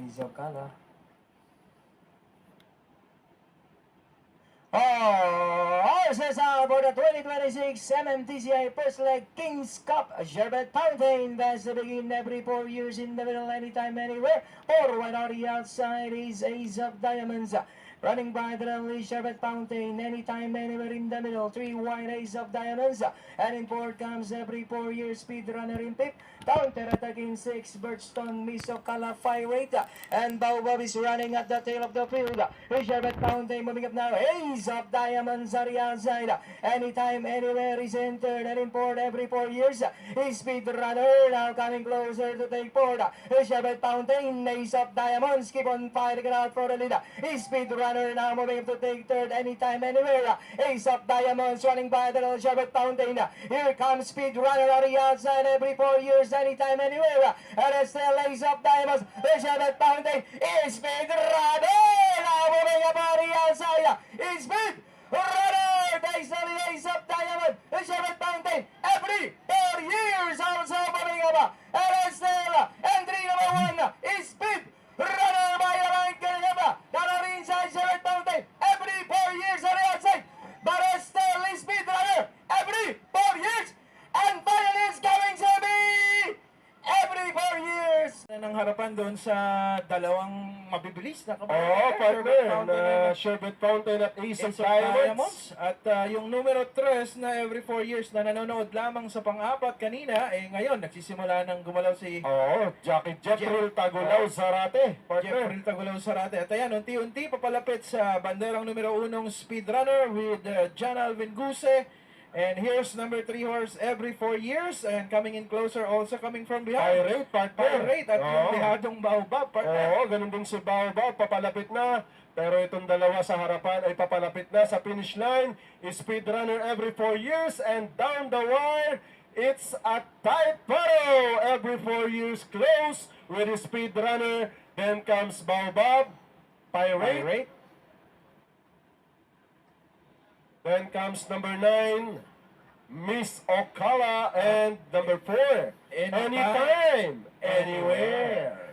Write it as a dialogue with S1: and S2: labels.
S1: Ace of Color. Horses are for the 2026 MMTCI First Leg Kings Cup. Sherbet Fountain. That's the begin every 4 years in the middle, anytime, anywhere. Or right on the outside is Ace of Diamonds. Running by the lovely Sherbet Fountain, anytime, anywhere in the middle. 3 wide Ace of Diamonds. And in 4 comes every 4 years Speed Runner in 5th. Counter attacking 6 Birchstone, Miss of Color 5 rate. And Baobab is running at the tail of the field. Sherbet Fountain moving up now. Ace of Diamonds are the outside. Anytime, anywhere is entered and in 4 every 4 years. Speed Runner now coming closer to take 4th. Sherbet Fountain, Ace of Diamonds keep on fighting it out for the lead. Speed Runner now moving up to take 3rd anytime, anywhere. Ace of Diamonds running by the little Sherbet Fountain. Here comes Speed Runner on the outside every 4 years, anytime, anywhere. And it's still Ace of Diamonds. Sherbet Fountain is Speed Runner now moving up on the outside. Is Speed Runner takes the Ace of Diamonds. Sherbet Fountain every 4 years also moving up. And it's still entry number 1 is Speed Runner by the Michael Yama. Down inside Sherbet Fountain every 4 years on the outside. But it's still Speed Runner every 4 years. And finally it's coming to me every 4 years.
S2: Ng harapan doon sa dalawang mabibilis na
S3: Oo, partner. Na Sherbet Fountain at Ace of Diamonds.
S2: At yung numero 3 na every 4 years na nanonood lamang sa pang-apat kanina, ngayon nagsisimula nang gumalaw si
S3: Oo, Jeffrey Tagulaw Zarate. Partner.
S2: Jeffrey Tagulaw Sarate. At ayan, unti-unti papalapit sa banderang numero 1 Speedrunner with John Alvin Guse. And here's number 3 horse every 4 years and coming in closer, also coming from behind.
S3: Pirate, partner.
S2: Pirate at yung bihadong Baobab, partner.
S3: Oo, ganun din si Baobab, papalapit na. Pero itong dalawa sa harapan ay papalapit na sa finish line. Speedrunner every 4 years and down the wire, it's a tight battle. Every 4 years close with Speedrunner. Then comes Baobab, Pirate. Then comes number 9, Miss Ocala, and number 4, Anytime, Anywhere.